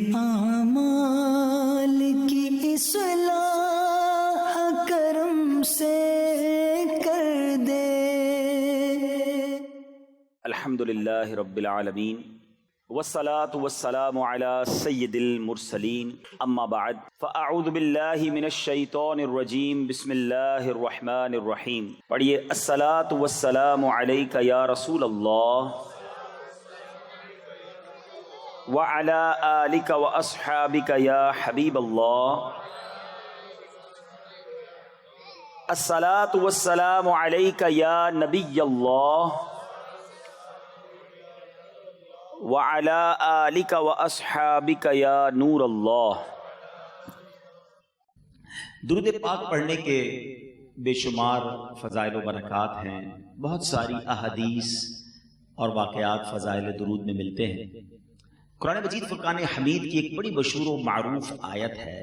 اعمال کی اصلاح کرم سے کر دے۔ الحمدللہ رب العالمین والصلاة والسلام على سید المرسلین، اما بعد فاعوذ باللہ من الشیطان الرجیم، بسم اللہ الرحمن الرحیم۔ پڑھیے، الصلاة والسلام علیک یا رسول اللہ وعلی آلک واصحابک یا حبیب اللہ۔ الصلاة والسلام علیک یا نبی اللہ وعلی آلک واصحابک یا نور اللہ۔ درود پاک پڑھنے کے بے شمار فضائل و برکات ہیں، بہت ساری احادیث اور واقعات فضائل درود میں ملتے ہیں۔ قرآن مجید فرقان حمید کی ایک بڑی مشہور و معروف آیت ہے،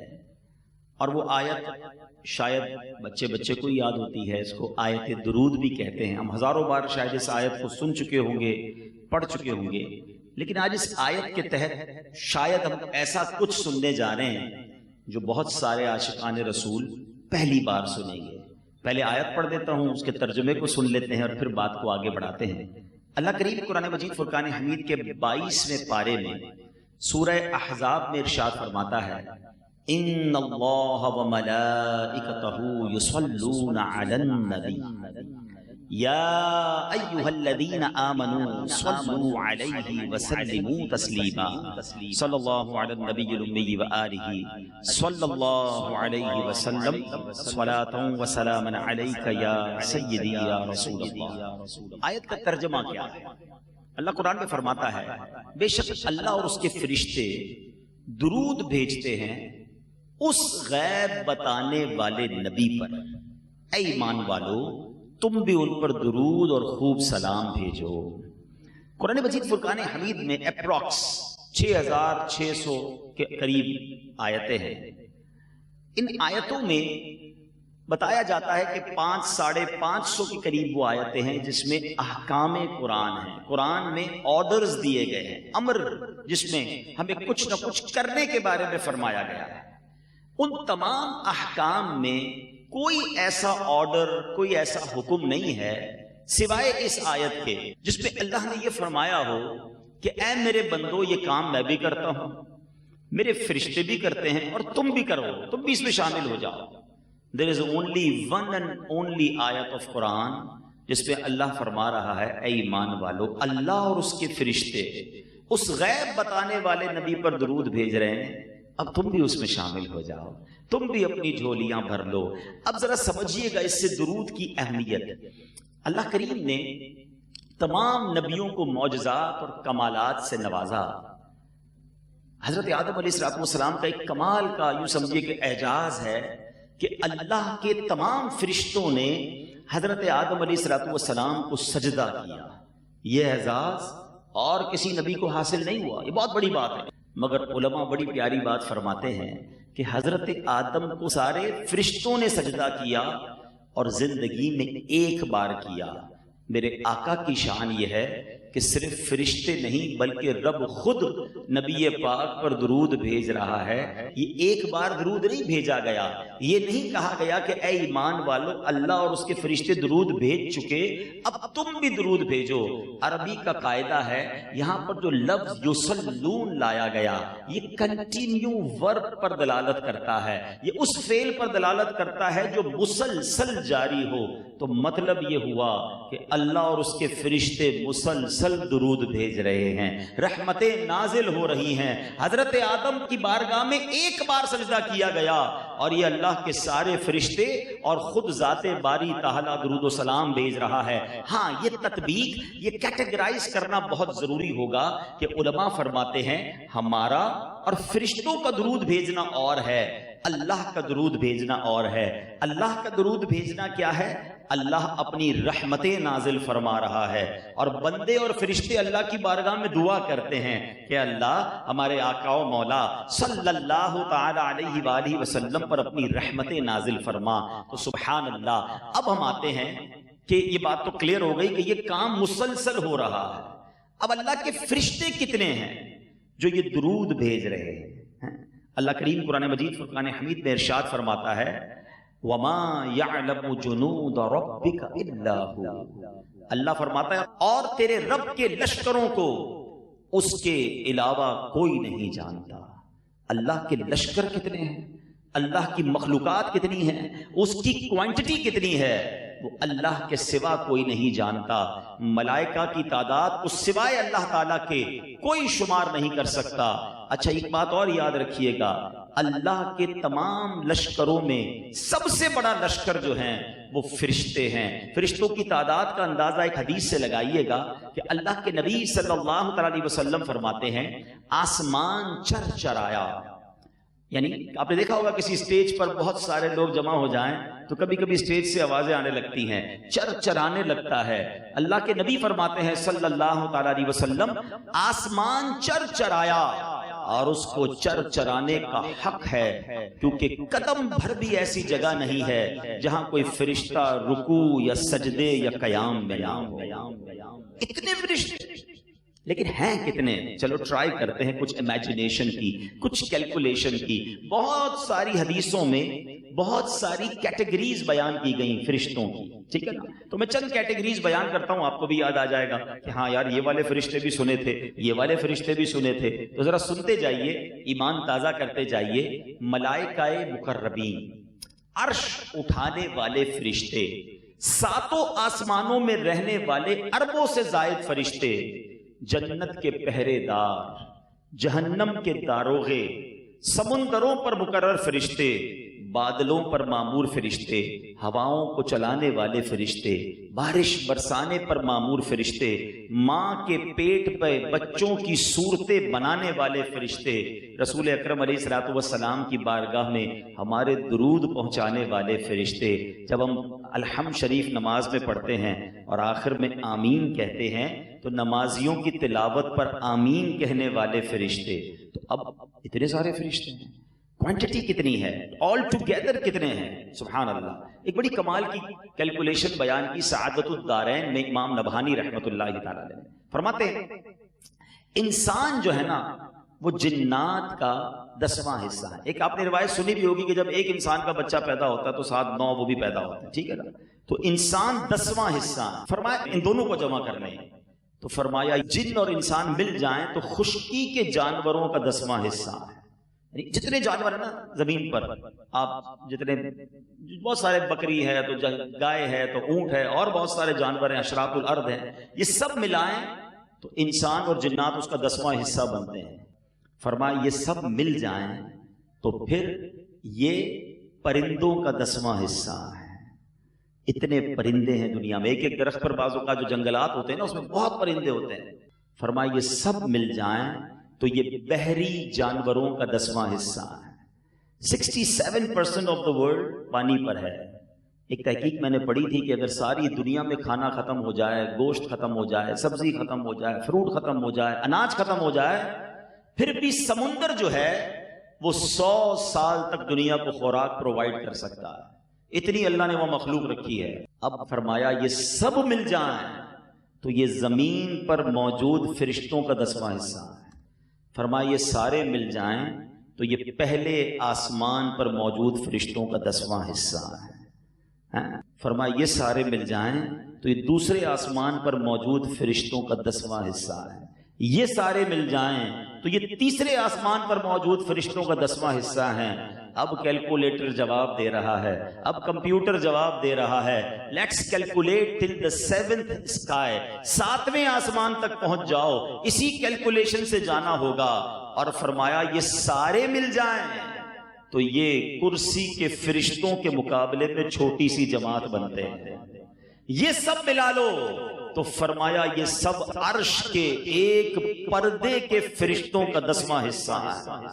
اور وہ آیت شاید بچے کو یاد ہوتی ہے، اس کو آیت درود بھی کہتے ہیں۔ ہم ہزاروں بار شاید اس آیت کو سن چکے ہوں گے، پڑھ چکے ہوں گے، لیکن آج اس آیت کے تحت شاید ہم ایسا کچھ سننے جا رہے ہیں جو بہت سارے عاشقان رسول پہلی بار سنیں گے۔ پہلے آیت پڑھ دیتا ہوں، اس کے ترجمے کو سن لیتے ہیں اور پھر بات کو آگے بڑھاتے ہیں۔ اللہ کریم قرآن مجید فرقان حمید کے 22ویں پارے میں سورہ احزاب میں ارشاد فرماتا ہے، ان اللہ وملائکتہ یصلون علی النبی یا ایھا الذین آمنوا صلوا علیہ وسلموا تسلیما، صلی اللہ علی النبی الامی وآلہ صلی اللہ علیہ وسلم صلاۃ وسلاما علیک یا سیدی یا رسول اللہ۔ آیت کا ترجمہ کیا ہے؟ اللہ قرآن میں فرماتا ہے، بے شک اللہ اور اس کے فرشتے درود بھیجتے ہیں اس غیب بتانے والے نبی پر۔ اے ایمان والو، تم بھی ان پر درود اور خوب سلام بھیجو۔ قرآن مجید فرقان حمید میں اپروکس 6600 کے قریب آیتیں ہیں۔ ان آیتوں میں بتایا جاتا ہے کہ 500-550 کے قریب وہ آیتیں ہیں جس میں احکام قرآن ہیں، قرآن میں آرڈرز دیے گئے ہیں، امر جس میں ہمیں کچھ نہ کچھ کرنے کے بارے میں فرمایا گیا ہے۔ ان تمام احکام میں کوئی ایسا آرڈر، کوئی ایسا حکم نہیں ہے سوائے اس آیت کے جس میں اللہ نے یہ فرمایا ہو کہ اے میرے بندو، یہ کام میں بھی کرتا ہوں، میرے فرشتے بھی کرتے ہیں، اور تم بھی کرو، تم بھی اس میں شامل ہو جاؤ۔ There is only one and only آیت of قرآن جس پہ اللہ فرما رہا ہے، اے ایمان والو، اللہ اور اس کے فرشتے اس غیب بتانے والے نبی پر درود بھیج رہے ہیں، اب تم بھی اس میں شامل ہو جاؤ، تم بھی اپنی جھولیاں بھر لو۔ اب ذرا سمجھیے گا اس سے درود کی اہمیت۔ اللہ کریم نے تمام نبیوں کو معجزات اور کمالات سے نوازا۔ حضرت آدم علیہ السلام کا ایک کمال کا یوں سمجھیے کہ اعجاز ہے کہ اللہ کے تمام فرشتوں نے حضرت آدم علیہ السلام کو سجدہ کیا۔ یہ اعزاز اور کسی نبی کو حاصل نہیں ہوا، یہ بہت بڑی بات ہے۔ مگر علماء بڑی پیاری بات فرماتے ہیں کہ حضرت آدم کو سارے فرشتوں نے سجدہ کیا اور زندگی میں ایک بار کیا۔ میرے آقا کی شان یہ ہے کہ صرف فرشتے نہیں بلکہ رب خود نبی پاک پر درود بھیج رہا ہے۔ یہ ایک بار درود نہیں بھیجا گیا، یہ نہیں کہا گیا کہ اے ایمان والو، اللہ اور اس کے فرشتے درود بھیج چکے، اب تم بھی درود بھیجو۔ عربی کا قاعدہ ہے، یہاں پر جو لفظ یصلون لایا گیا یہ کنٹینیو ورب پر دلالت کرتا ہے، یہ اس فعل پر دلالت کرتا ہے جو مسلسل جاری ہو۔ تو مطلب یہ ہوا کہ اللہ اور اس کے فرشتے مسلسل درود بھیج رہے ہیں، رحمتیں نازل ہو رہی ہیں۔ حضرت آدم کی بارگاہ میں ایک بار سجدہ کیا گیا اور یہ اللہ کے سارے فرشتے اور خود ذات باری تعالیٰ درود و سلام بھیج رہا ہے۔ ہاں، یہ تطبیق، یہ کیٹیگرائز کرنا بہت ضروری ہوگا کہ علماء فرماتے ہیں ہمارا اور فرشتوں کا درود بھیجنا اور ہے، اللہ کا درود بھیجنا اور ہے۔ اللہ کا درود بھیجنا کیا ہے؟ اللہ اپنی رحمتیں نازل فرما رہا ہے، اور بندے اور فرشتے اللہ کی بارگاہ میں دعا کرتے ہیں کہ اللہ ہمارے آقا و مولا صلی اللہ تعالی علیہ وآلہ وسلم پر اپنی رحمتیں نازل فرما۔ تو سبحان اللہ۔ اب ہم آتے ہیں کہ یہ بات تو کلیئر ہو گئی کہ یہ کام مسلسل ہو رہا ہے۔ اب اللہ کے فرشتے کتنے ہیں؟ جو یہ درود بھیج رہے ہیں. اللہ کریم قرآن مجید فرقان حمید میں ارشاد فرماتا ہے وَمَا يَعْلَمُ جُنُودَ رَبِّكَ إِلَّا هُوَ. اللہ فرماتا ہے اور تیرے رب کے لشکروں کو اس کے علاوہ کوئی نہیں جانتا. اللہ کے لشکر کتنے ہیں، اللہ کی مخلوقات کتنی ہیں، اس کی کوانٹٹی کتنی ہے، وہ اللہ کے سوا کوئی نہیں جانتا. ملائکہ کی تعداد اس سوائے اللہ تعالیٰ کے کوئی شمار نہیں کر سکتا. اچھا ایک بات اور یاد رکھیے گا، اللہ کے تمام لشکروں میں سب سے بڑا لشکر جو ہیں وہ فرشتے ہیں. فرشتوں کی تعداد کا اندازہ ایک حدیث سے لگائیے گا کہ اللہ کے نبی صلی اللہ علیہ وسلم فرماتے ہیں آسمان چرچرایا. یعنی آپ نے دیکھا ہوگا کسی اسٹیج پر بہت سارے لوگ جمع ہو جائیں تو کبھی کبھی اسٹیج سے آوازیں آنے لگتی ہیں، چرچرانے لگتا ہے. اللہ کے نبی فرماتے ہیں صلی اللہ تعالی علیہ وسلم آسمان چرچرایا اور اس کو چرچرانے کا حق ہے، کیونکہ قدم بھر بھی ایسی جگہ نہیں ہے جہاں کوئی فرشتہ رکوع یا سجدے یا قیام میں ہو. اتنے فرشتے لیکن ہیں کتنے؟ چلو ٹرائی کرتے ہیں کچھ امیجنیشن کی، کچھ کیلکولیشن کی. بہت ساری حدیثوں میں بہت ساری کیٹیگریز بیان کی گئیں فرشتوں کی، ٹھیک ہے نا؟ تو میں چند کیٹیگریز بیان کرتا ہوں، آپ کو بھی یاد آ جائے گا کہ ہاں یار یہ والے فرشتے بھی سنے تھے، یہ والے فرشتے بھی سنے تھے. تو ذرا سنتے جائیے، ایمان تازہ کرتے جائیے. ملائکہ مقربین، عرش اٹھانے والے فرشتے، ساتوں آسمانوں میں رہنے والے اربوں سے زائد فرشتے، جنت کے پہرے دار، جہنم کے داروغے، سمندروں پر مقرر فرشتے، بادلوں پر مامور فرشتے، ہواؤں کو چلانے والے فرشتے، بارش برسانے پر مامور فرشتے، ماں کے پیٹ پہ بچوں کی صورتیں بنانے والے فرشتے، رسول اکرم علیہ الصلوۃ والسلام کی بارگاہ میں ہمارے درود پہنچانے والے فرشتے. جب ہم الحمد شریف نماز میں پڑھتے ہیں اور آخر میں آمین کہتے ہیں تو نمازیوں کی تلاوت پر آمین کہنے والے فرشتے. تو اب اتنے سارے فرشتے ہیں، کوانٹٹی کتنی ہے، آل ٹوگیدر کتنے ہیں، سبحان اللہ. ایک بڑی کمال کی کیلکولیشن بیان کی سعادت الدارین میں امام نبہانی رحمۃ اللہ تعالی علیہ فرماتے ہیں انسان جو ہے نا وہ جنات کا 10واں حصہ ہے. ایک آپ نے روایت سنی بھی ہوگی کہ جب ایک انسان کا بچہ پیدا ہوتا ہے تو 7 9 وہ بھی پیدا ہوتے ہیں، ٹھیک ہے نا؟ تو انسان 10واں حصہ. فرمایا ان دونوں کو جمع کرنے ہیں تو فرمایا جن اور انسان مل جائیں تو خشکی کے جانوروں کا 10واں حصہ ہے. جتنے جانور ہیں نا زمین پر، آپ جتنے بہت سارے بکری ہے تو گائے ہے تو اونٹ ہے اور بہت سارے جانور ہیں، اشراف الارض ہیں، یہ سب ملائیں تو انسان اور جنات اس کا 10واں حصہ بنتے ہیں. فرمایا یہ سب مل جائیں تو پھر یہ پرندوں کا 10واں حصہ ہے. اتنے پرندے ہیں دنیا میں، ایک ایک درخت پر بعضوں کا جو جنگلات ہوتے ہیں نا اس میں بہت پرندے ہوتے ہیں. فرمایا یہ سب مل جائیں تو یہ بحری جانوروں کا 10واں حصہ ہے. 67% آف دا ورلڈ پانی پر ہے. ایک تحقیق میں نے پڑھی تھی کہ اگر ساری دنیا میں کھانا ختم ہو جائے، گوشت ختم ہو جائے، سبزی ختم ہو جائے، فروٹ ختم ہو جائے، اناج ختم ہو جائے، پھر بھی سمندر جو ہے وہ 100 سال تک دنیا کو خوراک پرووائڈ کر سکتا ہے. اتنی اللہ نے وہ مخلوق رکھی ہے. اب فرمایا یہ سب مل جائیں تو یہ زمین پر موجود فرشتوں کا 10واں حصہ ہے. فرمایا یہ سارے مل جائیں تو یہ پہلے آسمان پر موجود فرشتوں کا 10واں حصہ ہے. فرمایا یہ سارے مل جائیں تو یہ دوسرے آسمان پر موجود فرشتوں کا 10واں حصہ ہے. یہ سارے مل جائیں تو یہ تیسرے آسمان پر موجود فرشتوں کا 10واں حصہ ہے. اب کیلکولیٹر جواب دے رہا ہے، اب کمپیوٹر جواب دے رہا ہے. Let's calculate till the 7th sky, 7ویں آسمان تک پہنچ جاؤ. اسی کیلکولیشن سے جانا ہوگا. اور فرمایا یہ سارے مل جائیں تو یہ کرسی کے فرشتوں کے مقابلے میں چھوٹی سی جماعت بنتے ہیں. یہ سب ملا لو تو فرمایا یہ سب عرش کے ایک پردے کے فرشتوں کا 10واں حصہ ہے.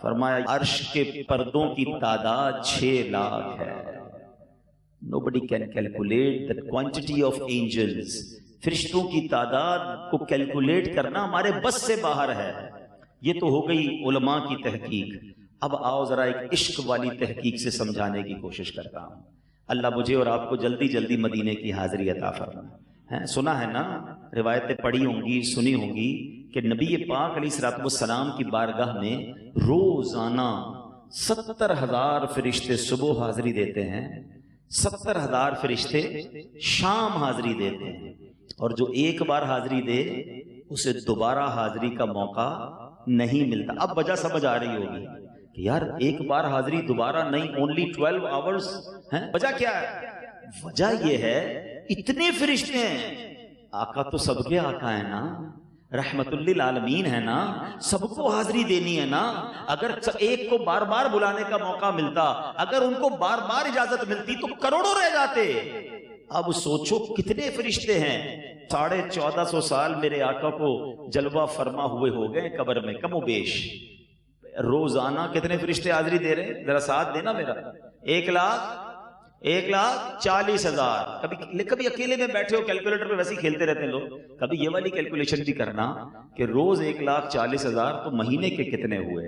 فرمایا عرش کے پردوں کی تعداد 6 لاکھ ہے. Nobody can calculate the quantity of angels. فرشتوں کی تعداد کو کیلکولیٹ کرنا ہمارے بس سے باہر ہے. یہ تو ہو گئی علماء کی تحقیق. اب آؤ ذرا ایک عشق والی تحقیق سے سمجھانے کی کوشش کرتا ہوں. اللہ مجھے اور آپ کو جلدی جلدی مدینے کی حاضری عطا فرمائے. سنا ہے نا روایتیں پڑھی ہوں گی، سنی ہوں گی کہ نبی پاک علیہ الصلوۃ والسلام کی بارگاہ میں روزانہ 70,000 فرشتے صبح حاضری دیتے ہیں، 70,000 فرشتے شام حاضری دیتے ہیں، اور جو ایک بار حاضری دے اسے دوبارہ حاضری کا موقع نہیں ملتا۔ اب وجہ سمجھ آ رہی ہوگی کہ یار ایک بار حاضری دوبارہ نہیں، اونلی 12 آورز ہیں، وجہ کیا ہے؟ وجہ یہ ہے اتنے فرشتے ہیں، آقا تو سب کے آقا ہے نا، رحمت للعالمین ہے نا، سب کو حاضری دینی ہے نا۔ اگر ایک کو بار بار بلانے کا موقع ملتا، اگر ان کو بار بار اجازت ملتی تو کروڑوں رہ جاتے۔ اب سوچو کتنے فرشتے ہیں، 1450 سال میرے آقا کو جلوہ فرما ہوئے ہو گئے قبر میں کم و بیش، روزانہ کتنے فرشتے حاضری دے رہے ہیں؟ ذرا ساتھ دینا میرا۔ 1,40,000۔ کبھی اکیلے میں بیٹھے ہو کیلکولیٹر پہ ویسے ہی کھیلتے رہتے ہیں لوگ، کبھی یہ والی کیلکولیشن بھی کرنا کہ روز 1,40,000 تو مہینے کے کتنے ہوئے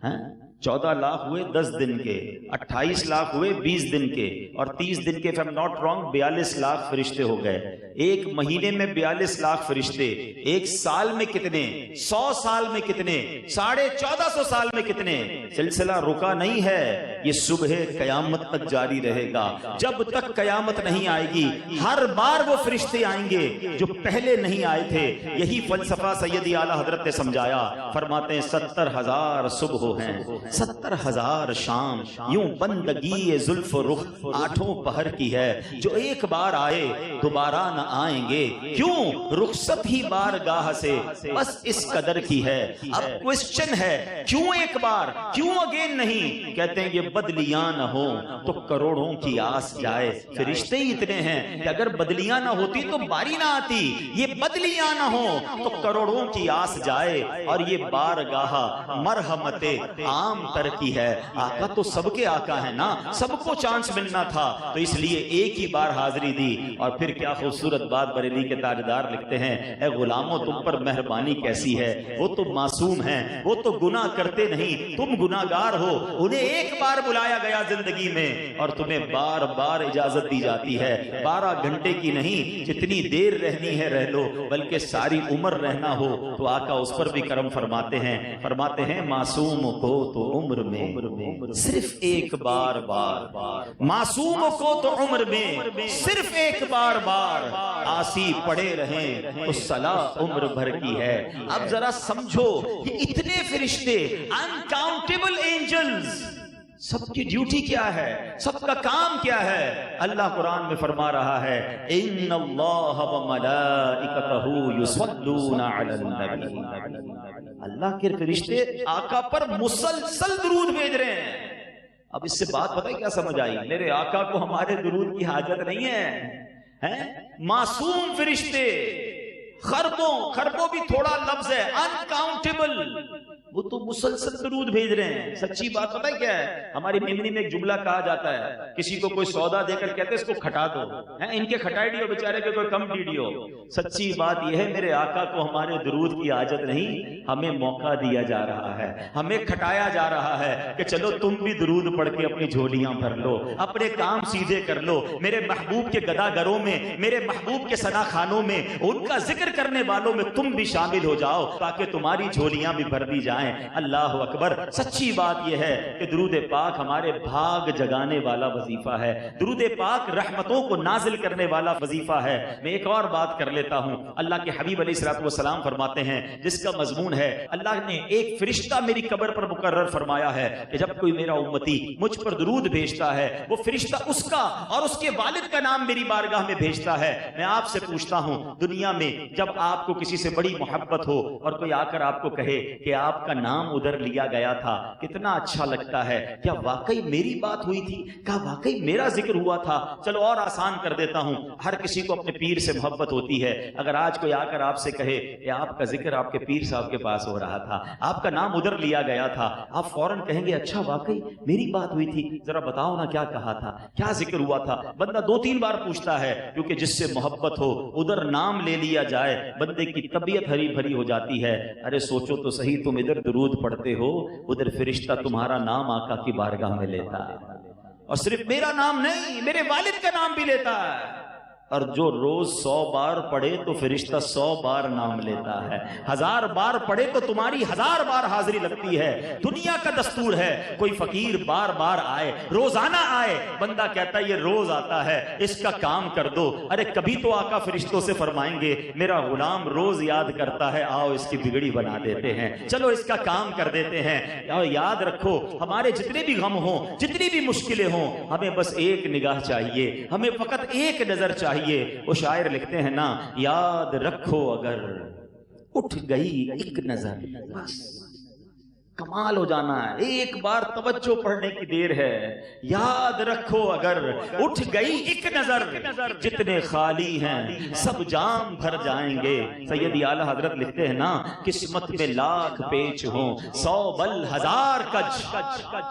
ہیں؟ 14 لاکھ ہوئے 10 دن کے، 28 لاکھ ہوئے 20 دن کے، اور 30 دن کے if I'm not wrong 42 lakh فرشتے ہو گئے۔ ایک مہینے میں 42 لاکھ فرشتے، ایک سال میں کتنے؟ 100 سال میں کتنے؟ 1450 سال میں کتنے؟ سلسلہ رکا نہیں ہے، یہ صبح قیامت تک جاری رہے گا۔ جب تک قیامت نہیں آئے گی ہر بار وہ فرشتے آئیں گے جو پہلے نہیں آئے تھے۔ یہی فلسفہ سیدی اعلیٰ حضرت نے سمجھایا، فرماتے ہیں 70,000 صبح ہیں، 70,000 شام، یوں بندگی زلف و رخ 8 پہر کی ہے، جو ایک بار آئے دوبارہ نہ آئیں گے، کیوں؟ رخصت ہی بارگاہ سے بس اس قدر کی ہے۔ اب کوسچن ہے کیوں ایک بار، کیوں اگین نہیں؟ کہتے ہیں یہ بدلیاں نہ ہو تو کروڑوں کی آس جائے۔ فرشتے ہی اتنے ہیں کہ اگر بدلیاں نہ ہوتی تو باری نہ آتی، یہ بدلیاں نہ ہو تو کروڑوں کی آس جائے۔ اور یہ بارگاہ مرحمت عام تر کی ہے، آقا تو سب کے آقا ہے نا، سب کو چانس ملنا تھا، تو اس لیے ایک ہی بار حاضری دی۔ اور پھر کیا خوبصورت بات بریلی کے تاجدار لکھتے ہیں، اے غلاموں تم پر مہربانی کیسی ہے، وہ تو معصوم ہیں، وہ تو گناہ کرتے نہیں، تم گناہگار ہو، انہیں ایک بار بلایا گیا زندگی میں اور تمہیں بار بار اجازت دی جاتی ہے، 12 گھنٹے کی نہیں، جتنی دیر رہنی ہے رہ لو، بلکہ ساری عمر رہنا ہو تو آقا اس پر بھی کرم فرماتے ہیں معصوم کو تو عمر میں صرف ایک بار معصوم کو تو عمر میں صرف ایک بار آسی پڑے رہیں تو صلاح عمر بھر کی ہے۔ اب ذرا سمجھو یہ اتنے فرشتے، انکاؤنٹیبل اینجلز، سب کی ڈیوٹی کیا ہے، سب کا کام کیا ہے؟ اللہ قرآن میں فرما رہا ہے ان اللہ وملائکتہ یصلون علی النبی، اللہ کے فرشتے آقا پر مسلسل درود بھیج رہے ہیں۔ اب اس سے بات پتہ ہے کیا سمجھ آئی؟ میرے آقا کو ہمارے درود کی حاجت نہیں ہے، معصوم فرشتے، خربوں بھی تھوڑا لفظ ہے، انکاؤنٹیبل، وہ تو مسلسل درود بھیج رہے ہیں۔ سچی بات پتہ ہے کیا ہے؟ ہماری میمنی میں ایک جملہ کہا جاتا ہے، کسی کو کوئی سودا دے کر کہتے ہیں اس کو کھٹا دو، ان کے کھٹائی ڈیو بیچارے کے کوئی کم ڈیو۔ سچی بات یہ ہے میرے آقا کو ہمارے درود کی حاجت نہیں، ہمیں موقع دیا جا رہا ہے، ہمیں کھٹایا جا رہا ہے کہ چلو تم بھی درود پڑھ کے اپنی جھولیاں بھر لو، اپنے کام سیدھے کر لو، میرے محبوب کے گداگروں میں، میرے محبوب کے ثنا خانوں میں، ان کا ذکر کرنے والوں میں تم بھی شامل ہو جاؤ تاکہ تمہاری جھولیاں بھی بھر دی جائیں۔ اللہ اکبر۔ سچی بات یہ ہے کہ درود پاک ہمارے بھاگ جگانے والا وظیفہ ہے، درود پاک رحمتوں کو نازل کرنے والا وظیفہ ہے۔ میں ایک اور بات کر لیتا ہوں، اللہ کے حبیب علیہ الصلوۃ والسلام فرماتے ہیں جس کا مضمون ہے اللہ نے ایک فرشتہ میری قبر پر مقرر فرمایا ہے کہ جب کوئی میرا امتی مجھ پر درود بھیجتا ہے وہ فرشتہ اس کا اور اس کے والد کا نام میری بارگاہ میں بھیجتا ہے۔ میں آپ سے پوچھتا ہوں دنیا میں جب آپ کو کسی سے بڑی محبت ہو اور کوئی آ کر آپ کو کہے کہ آپ کا نام ادھر لیا گیا تھا، کتنا اچھا لگتا ہے؟ کیا واقعی میری بات ہوئی تھی؟ کیا واقعی میرا ذکر ہوا تھا؟ چلو اور آسان کر دیتا ہوں، ہر کسی کو اپنے پیر سے محبت ہوتی ہے۔ اگر آج کوئی آ کر آپ سے کہے کہ آپ کا ذکر آپ کے پیر صاحب کے پاس ہو رہا تھا، آپ کا نام ادھر لیا گیا تھا، آپ فوراً کہیں گے اچھا واقعی میری بات ہوئی تھی، ذرا بتاؤ نا کیا کہا تھا، کیا ذکر ہوا تھا؟ بندہ 2-3 بار پوچھتا ہے، کیونکہ جس سے محبت ہو ادھر نام لے لیا جائے بندے کی طبیعت ہری بھری ہو جاتی ہے۔ ارے سوچو تو صحیح، تم ادھر درود پڑھتے ہو، ادھر فرشتہ تمہارا نام آقا کی بارگاہ میں لیتا ہے، اور صرف میرا نام نہیں میرے والد کا نام بھی لیتا ہے۔ اور جو روز 100 بار پڑھے تو فرشتہ 100 بار نام لیتا ہے، 1000 بار پڑھے تو تمہاری 1000 بار حاضری لگتی ہے۔ دنیا کا دستور ہے کوئی فقیر بار بار آئے، روزانہ آئے، بندہ کہتا ہے یہ روز آتا ہے، اس کا کام کر دو۔ ارے کبھی تو آقا فرشتوں سے فرمائیں گے میرا غلام روز یاد کرتا ہے، آؤ اس کی بگڑی بنا دیتے ہیں، چلو اس کا کام کر دیتے ہیں۔ اور یاد رکھو ہمارے جتنے بھی غم ہوں، جتنی بھی مشکلیں ہوں، ہمیں بس ایک نگاہ چاہیے، ہمیں فقط ایک نظر چاہیے۔ وہ شاعر لکھتے ہیں نا، یاد رکھو اگر اٹھ گئی ایک نظر، بس کمال ہو جانا ہے، ایک بار توجہ پڑھنے کی دیر ہے۔ یاد رکھو اگر اٹھ گئی ایک نظر، جتنے خالی ہیں سب جام بھر جائیں گے۔ سیدی اعلیٰ حضرت لکھتے ہیں نا، قسمت میں لاکھ پیچ ہوں 100 بل 1000 کج،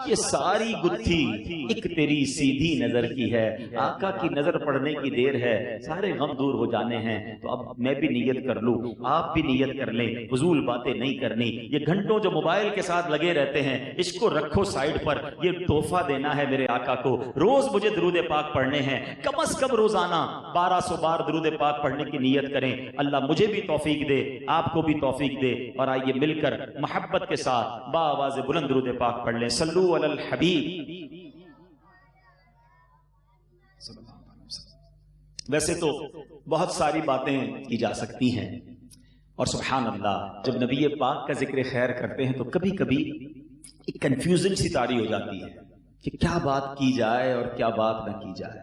یہ ساری گتھی ایک تیری سیدھی نظر کی ہے۔ آقا کی نظر پڑھنے کی دیر ہے، سارے غم دور ہو جانے ہیں۔ تو اب میں بھی نیت کر لوں، آپ بھی نیت کر لیں، فضول باتیں نہیں کرنی۔ یہ گھنٹوں جو موبائل کے ساتھ لگے رہتے ہیں اس کو رکھو سائیڈ پر، یہ تحفہ دینا ہے میرے آقا کو۔ روز مجھے درود پاک پڑھنے ہیں، کم از کم روزانہ 1200 بار درود پاک پڑھنے کی نیت کریں۔ اللہ مجھے بھی توفیق دے، آپ کو بھی توفیق دے، اور آئیے مل کر محبت کے ساتھ بآواز بلند درود پاک پڑھ لیں۔ صلو علی الحبیب۔ ویسے تو بہت ساری باتیں کی جا سکتی ہیں، اور سبحان اللہ جب نبی پاک کا ذکر خیر کرتے ہیں تو کبھی کبھی ایک کنفیوژن سی طاری ہو جاتی ہے کہ کیا بات کی جائے اور کیا بات نہ کی جائے۔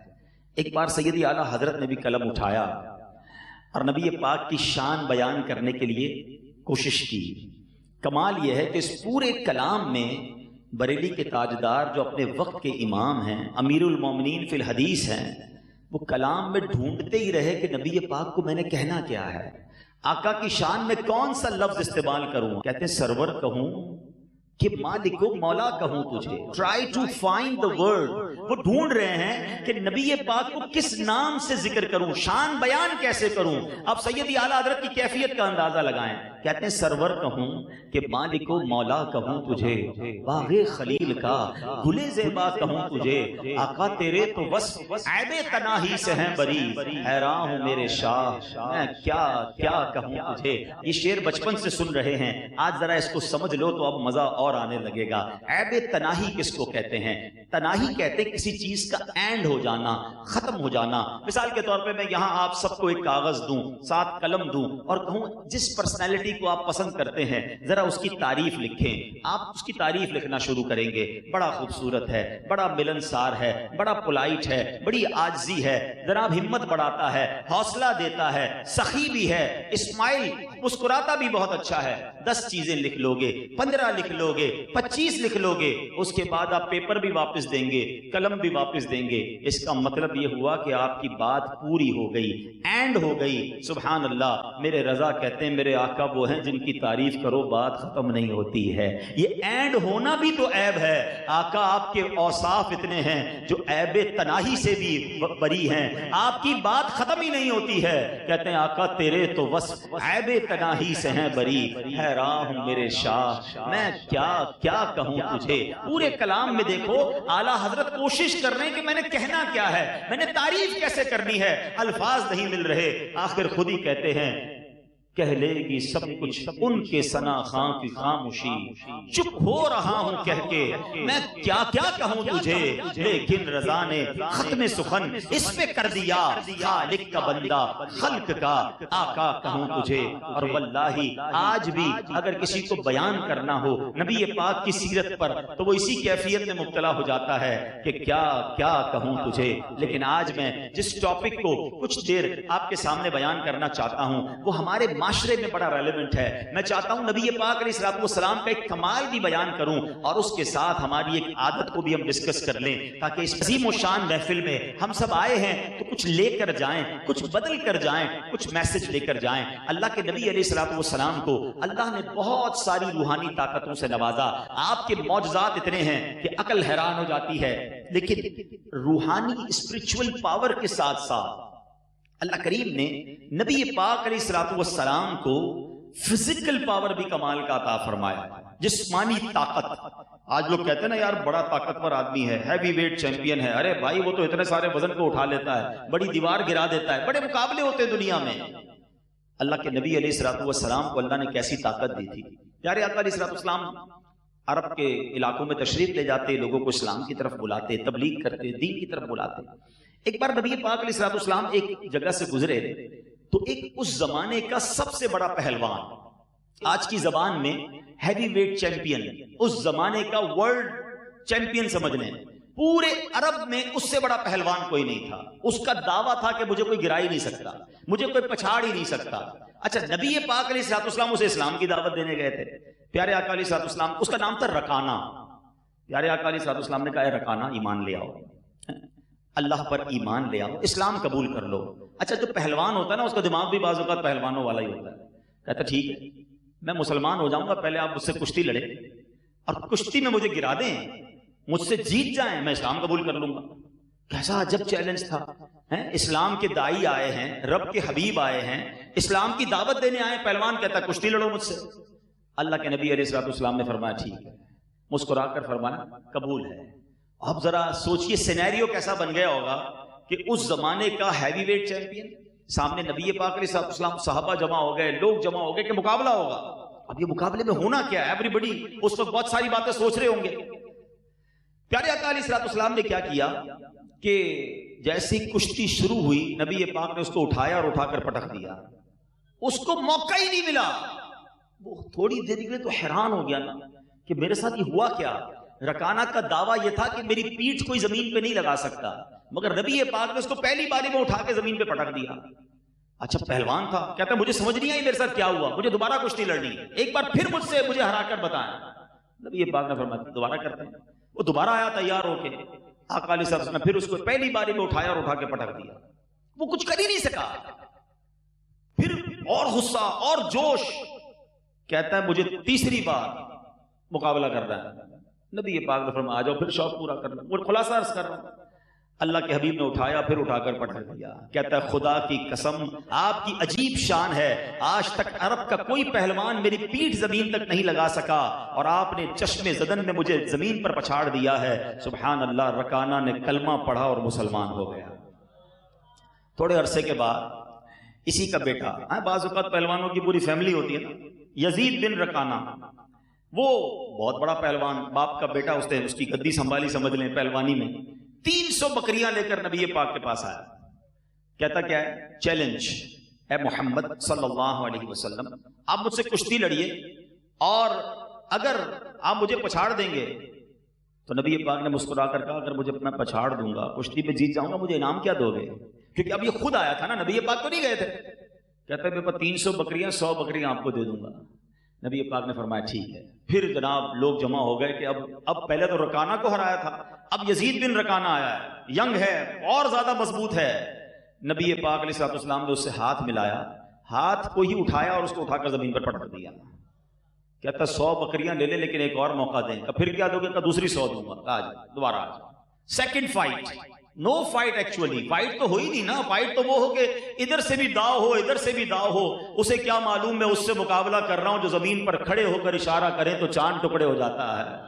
ایک بار سیدی اعلیٰ حضرت نے بھی قلم اٹھایا اور نبی پاک کی شان بیان کرنے کے لیے کوشش کی۔ کمال یہ ہے کہ اس پورے کلام میں بریلی کے تاجدار جو اپنے وقت کے امام ہیں، امیر المومنین فی الحدیث ہیں، وہ کلام میں ڈھونڈتے ہی رہے کہ نبی پاک کو میں نے کہنا کیا ہے، آقا کی شان میں کون سا لفظ استعمال کروں۔ کہتے ہیں سرور کہوں کہ مالک و مولا کہوں تجھے، try to find the word. وہ ڈھونڈ رہے ہیں کہ نبی پاک کو کس نام سے ذکر کروں، شان بیان کیسے کروں۔ اب سیدی اعلیٰ حضرت کی کیفیت کا اندازہ لگائیں۔ کہتے ہیں سرور کہوں کہ مالک و مولا کہوں تجھے، باغ خلیل کا گلے زیبا کہوں تجھے، آقا تیرے تو وصف عیب تناہی سے ہیں بری، حیران ہوں میرے شاہ میں کیا کیا کہوں تجھے۔ یہ شعر بچپن سے سن رہے ہیں، آج ذرا اس کو سمجھ لو تو اب مزہ اور آنے لگے گا۔ عیب تناہی کس کو کہتے ہیں؟ تناہی کہتے ہیں کسی چیز کا اینڈ ہو جانا، ختم ہو جانا۔ مثال کے طور پہ میں یہاں آپ سب کو ایک کاغذ دوں، ساتھ قلم دوں، اور کہوں جس پرسنالٹی کو آپ پسند کرتے ہیں ذرا اس کی تعریف لکھیں۔ آپ اس کی تعریف لکھنا شروع کریں گے، بڑا خوبصورت ہے، بڑا ملنسار ہے، بڑا پولائٹ ہے، بڑی عاجزی ہے، جناب ہمت بڑھاتا ہے، حوصلہ دیتا ہے، سخی بھی ہے، اسمائل مسکراتا بھی بہت اچھا ہے۔ 10 چیزیں لکھ لو گے، 15 لکھ لو گے، 25 لکھ لو گے، اس کے بعد آپ پیپر بھی واپس دیں گے، قلم بھی واپس دیں گے۔ اس کا مطلب یہ ہوا کہ آپ کی بات پوری ہو گئی، اینڈ ہو گئی۔ سبحان اللہ، میرے رضا کہتے ہیں میرے آقا وہ ہیں جن کی تعریف کرو بات ختم نہیں ہوتی ہے۔ یہ اینڈ ہونا بھی تو عیب ہے۔ آقا آپ کے اوصاف اتنے ہیں جو عیب تناہی سے بھی بری ہیں، آپ کی بات ختم ہی نہیں ہوتی ہے۔ کہتے ہیں آقا تیرے تو وصف عیب تناہی سے ہیں بری، حیران ہوں میرے شاہ میں کیا کیا کہوں تجھے۔ پورے کلام میں دیکھو اعلیٰ حضرت کوشش کر رہے ہیں کہ میں نے کہنا کیا ہے، میں نے تعریف کیسے کرنی ہے، الفاظ نہیں مل رہے۔ آخر خود ہی کہتے ہیں کہہ لے گی سب کچھ ان کے ثنا خاں کی خاموشی، چپ ہو رہا ہوں کہہ کے میں کیا کیا کہوں تجھے، لیکن رضا نے ختم سخن اس پہ کر دیا، خالق کا بندہ خلق کا آقا کہوں تجھے۔ اور واللہ آج بھی اگر کسی کو بیان کرنا ہو نبی پاک کی سیرت پر تو وہ اسی کیفیت میں مبتلا ہو جاتا ہے کہ کیا کیا کہوں تجھے۔ لیکن آج میں جس ٹاپک کو کچھ دیر آپ کے سامنے بیان کرنا چاہتا ہوں وہ ہمارے معاشرے میں بڑا ریلیونٹ ہے۔ میں چاہتا ہوں نبی پاک علیہ الصلوۃ والسلام کا ایک کمال بھی بیان کروں اور اس کے ساتھ ہماری ایک عادت کو بھی ہم ڈسکس کر لیں، تاکہ اس عظیم و شان محفل میں ہم سب آئے ہیں تو کچھ لے کر جائیں، کچھ بدل کر جائیں، کچھ میسج لے کر جائیں۔ اللہ کے نبی علیہ الصلوۃ والسلام کو اللہ نے بہت ساری روحانی طاقتوں سے نوازا۔ آپ کے معجزات اتنے ہیں کہ عقل حیران ہو جاتی ہے، لیکن روحانی اسپرچول پاور کے ساتھ ساتھ اللہ کریم نے نبی پاک علیہ الصلوۃ والسلام کو فزیکل پاور بھی کمال کا عطا فرمایا، جسمانی طاقت۔ آج لوگ کہتے ہیں نا یار بڑا طاقتور آدمی ہے، ہیوی ویٹ چیمپئن ہے. ارے بھائی وہ تو اتنے سارے وزن کو اٹھا لیتا ہے، بڑی دیوار گرا دیتا ہے. بڑے مقابلے ہوتے ہیں دنیا میں. اللہ کے نبی علیہ الصلوۃ والسلام کو اللہ نے کیسی طاقت دی تھی. پیارے آقا علیہ الصلوۃ والسلام عرب کے علاقوں میں تشریف لے جاتے، لوگوں کو اسلام کی طرف بلاتے، تبلیغ کرتے، دین کی طرف بلاتے. ایک بار نبی پاک علیہ الصلوۃ والسلام ایک جگہ سے گزرے تو ایک اس زمانے کا سب سے بڑا پہلوان، آج کی زبان میں ہیوی ویٹ چیمپئن، اس زمانے کا ورلڈ چیمپئن سمجھ لیں، پورے عرب میں اس سے بڑا پہلوان کوئی نہیں تھا. اس کا دعویٰ تھا کہ مجھے کوئی گرا ہی نہیں سکتا، مجھے کوئی پچھاڑ ہی نہیں سکتا. اچھا نبی پاک علیہ الصلوۃ والسلام اسے اسلام کی دعوت دینے گئے تھے. پیارے آقا علیہ الصلوۃ والسلام، اس کا نام تھا رکانہ. پیارے آقا علیہ الصلوۃ والسلام نے کہا اے رکانہ ایمان لے آؤ، اللہ پر ایمان لے آؤ، اسلام قبول کر لو. اچھا جو پہلوان ہوتا ہے نا اس کا دماغ بھی بعض اوقات پہلوانوں والا ہی ہوتا ہے. کہتا ٹھیک ہے میں مسلمان ہو جاؤں گا، پہلے آپ مجھ سے کشتی لڑے اور کشتی میں مجھے گرا دیں، مجھ سے جیت جائیں، میں اسلام قبول کر لوں گا. کیسا عجب چیلنج تھا. اسلام کے دائی آئے ہیں، رب کے حبیب آئے ہیں، اسلام کی دعوت دینے آئے، پہلوان کہتا کشتی لڑو مجھ سے. اللہ کے نبی علیہ الصلوۃ والسلام نے فرمایا ٹھیک ہے، مسکرا کر فرمایا قبول ہے. اب ذرا سوچئے سینیریو کیسا بن گیا ہوگا کہ اس زمانے کا ہیوی ویٹ چیمپئن سامنے نبی پاک علیہ الصلوۃ والسلام، صحابہ جمع ہو گئے، لوگ جمع ہو گئے کہ مقابلہ ہوگا. اب یہ مقابلے میں ہونا کیا ہے؟ ایوری بڈی اس وقت بہت ساری باتیں سوچ رہے ہوں گے. پیارے آقا علیہ الصلوۃ والسلام نے کیا کیا کہ جیسی کشتی شروع ہوئی نبی پاک نے اس کو اٹھایا اور اٹھا کر پٹک دیا. اس کو موقع ہی نہیں ملا. وہ تھوڑی دیر کے لیے تو حیران ہو گیا نا کہ میرے ساتھ یہ ہوا کیا. رکانہ کا دعویٰ یہ تھا کہ میری پیٹھ کوئی زمین پہ نہیں لگا سکتا، مگر نبی پاک نے اس کو پہلی باری میں اٹھا کے زمین پہ پٹک دیا. اچھا پہلوان تھا، کہتا ہے مجھے سمجھ نہیں آئی میرے ساتھ کیا ہوا، مجھے دوبارہ کشتی لڑنی ہے، ایک بار پھر مجھ سے مجھے ہرا کر بتائیں. نبی پاک نے فرمایا دوبارہ کرتے ہیں. وہ دوبارہ آیا تیار ہو کے. آقا علیہ السلام نے پھر اس کو پہلی باری میں اٹھایا اور اٹھا کے پٹک دیا. وہ کچھ کر ہی نہیں سکا. پھر اور غصہ اور جوش، کہتا ہے مجھے تیسری بار مقابلہ کرنا ہے. نبی پاک نے فرمایا آ جاؤ پھر شوق پورا کرنا. وہ خلاصہ عرض کر رہا ہوں، اللہ کے حبیب نے اٹھایا پھر اٹھا کر پٹک دیا. کہتا ہے خدا کی قسم آپ کی عجیب شان ہے، آج تک عرب کا کوئی پہلوان میری پیٹھ زمین تک نہیں لگا سکا اور آپ نے چشم زدن میں مجھے زمین پر پچھاڑ دیا ہے. سبحان اللہ. رکانہ نے کلمہ پڑھا اور مسلمان ہو گیا. تھوڑے عرصے کے بعد اسی کا بیٹا، بعض اوقات پہلوانوں کی پوری فیملی ہوتی ہے نا، یزید بن رکانہ، وہ بہت بڑا پہلوان، باپ کا بیٹا، اس کی گدی سنبھالی سمجھ لیں پہلوانی میں. 300 بکریاں لے کر نبی پاک کے پاس آیا. کہتا کیا ہے؟ چیلنج، اے محمد صلی اللہ علیہ وسلم آپ مجھ سے کشتی لڑیے اور اگر آپ مجھے پچھاڑ دیں گے تو نبی پاک نے مسکرا کر کہا اگر مجھے میں پچھاڑ دوں گا، کشتی میں جیت جاؤں گا، مجھے انعام کیا دو گے؟ کیونکہ اب یہ خود آیا تھا نا، نبی پاک تو نہیں گئے تھے. کہتا ہے میرے پاس 300 بکریاں 100 بکریاں آپ کو دے دوں گا. نبی پاک نے فرمایا ٹھیک ہے. پھر جناب لوگ جمع ہو گئے کہ اب پہلے تو رکانہ کو ہرایا تھا، اب یزید بن رکانہ آیا ہے، ینگ ہے اور زیادہ مضبوط ہے. نبی پاک علیہ الصلوۃ والسلام نے اس سے ہاتھ ملایا، ہاتھ کو ہی اٹھایا اور اس کو اٹھا کر زمین پر پٹک دیا. کہتا 100 بکریاں لے لے لیکن ایک اور موقع دیں. پھر کیا دو گے؟ دوسری 100 دوں گا. آج دوبارہ آج second fight. No fight, actually fight تو ہوئی نہیں نا. فائٹ تو وہ ہو کہ ادھر سے بھی داؤ ہو ادھر سے بھی داؤ ہو. اسے کیا معلوم میں اس سے مقابلہ کر رہا ہوں جو زمین پر کھڑے ہو کر اشارہ کریں تو چاند ٹکڑے ہو جاتا ہے.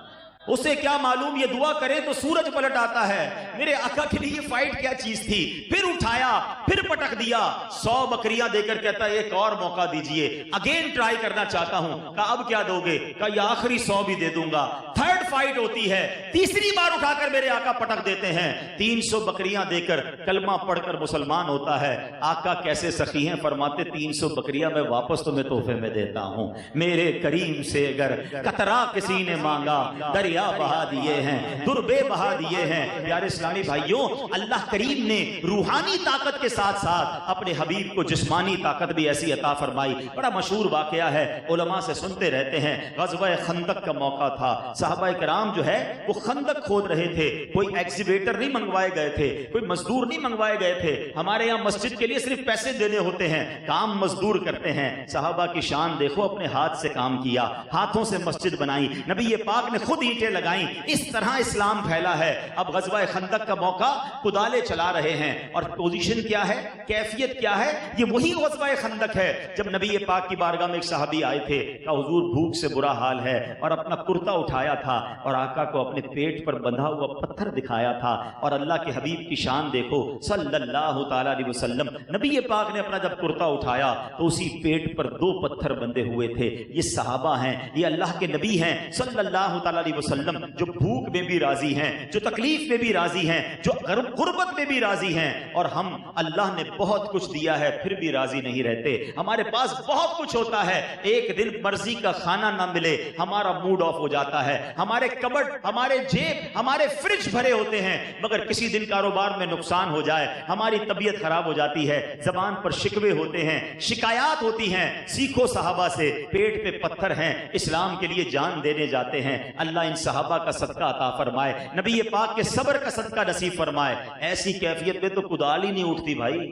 اسے کیا معلوم یہ دعا کرے تو سورج پلٹ آتا ہے. میرے آقا کے لیے یہ فائٹ کیا چیز تھی. پھر اٹھایا پھر پٹک دیا. 100 بکریاں دے کر کہتا ہے ایک اور موقع دیجئے، اگین ٹرائی کرنا چاہتا ہوں. کہا اب کیا دو گے؟ کہا یہ آخری 100 بھی دے دوں گا. تھرڈ فائٹ ہوتی ہے، تیسری بار اٹھا کر میرے آقا پٹک دیتے ہیں. 300 بکریاں دے کر کلمہ پڑھ کر مسلمان ہوتا ہے. آقا کیسے سخی ہیں، فرماتے 300 بکریاں میں واپس تمہیں تحفے میں دیتا ہوں. میرے کریم سے اگر قطرہ کسی نے مانگا دریا بہا دیے ہیں، دربے بہا دیے ہیں. پیارے اسلامی بھائیوں، اللہ کریم نے روحانی طاقت کے ساتھ ساتھ اپنے حبیب کو جسمانی طاقت بھی ایسی عطا فرمائی. بڑا مشہور واقعہ ہے، علماء سے سنتے رہتے ہیں. غزوہ خندق کا موقع تھا. صحابہ کرام جو ہے وہ خندق کھود رہے تھے. کوئی ایگزیبیٹر نہیں منگوائے گئے تھے، کوئی مزدور نہیں منگوائے گئے تھے. ہمارے یہاں مسجد کے لیے صرف پیسے دینے ہوتے ہیں، کام مزدور کرتے ہیں. صحابہ کی شان دیکھو، اپنے ہاتھ سے کام کیا، ہاتھوں سے مسجد بنائی. نبی پاک نے خود اینٹیں لگائیں. اس طرح اسلام پھیلا ہے. اب غزوہ خندق کا موقع، کدالے چلا رہے ہیں اور پوزیشن کیا ہے، کیفیت کیا ہے؟ یہ وہی غزوہ خندق ہے جب نبی پاک کی بارگاہ میں ایک صحابی آئے تھے. کہا حضور بھوک سے برا حال ہے اور اپنا کرتا اٹھایا تھا. اور آقا کو اپنے پیٹ پر بندھا ہوا پتھر دکھایا تھا. اور اللہ کے حبیب کی شان دیکھو صلی اللہ تعالی علیہ وسلم. نبی پاک نے اپنا جب کرتا اٹھایا تو اسی پیٹ پر 2 پتھر بندھے ہوئے تھے. یہ صحابہ ہیں, یہ اللہ کے نبی ہیں صلی اللہ تعالی علیہ وسلم, جو بھوک میں بھی راضی ہیں, جو تکلیف میں بھی راضی ہیں, جو غربت میں بھی راضی ہیں. اور ہم اللہ نے بہت کچھ دیا ہے پھر بھی راضی نہیں رہتے. ہمارے پاس بہت کچھ ہوتا ہے, ایک دن مرضی کا کھانا نہ ملے ہمارا موڈ آف ہو جاتا ہے. ہمارے کبڈ, ہمارے جیب, ہمارے فریج بھرے ہوتے ہیں, مگر کسی دن کاروبار میں نقصان ہو جائے ہماری طبیعت خراب ہو جاتی ہے, زبان پر شکوے ہوتے ہیں, شکایات ہوتی ہیں. سیکھو صحابہ سے, پیٹ پہ پتھر ہیں, اسلام کے لیے جان دینے جاتے ہیں. اللہ ان صحابہ کا صدقہ عطا فرمائے, نبی پاک کے صبر کا صدقہ نصیب فرمائے. ایسی کیفیت میں تو کدال ہی نہیں اٹھتی بھائی.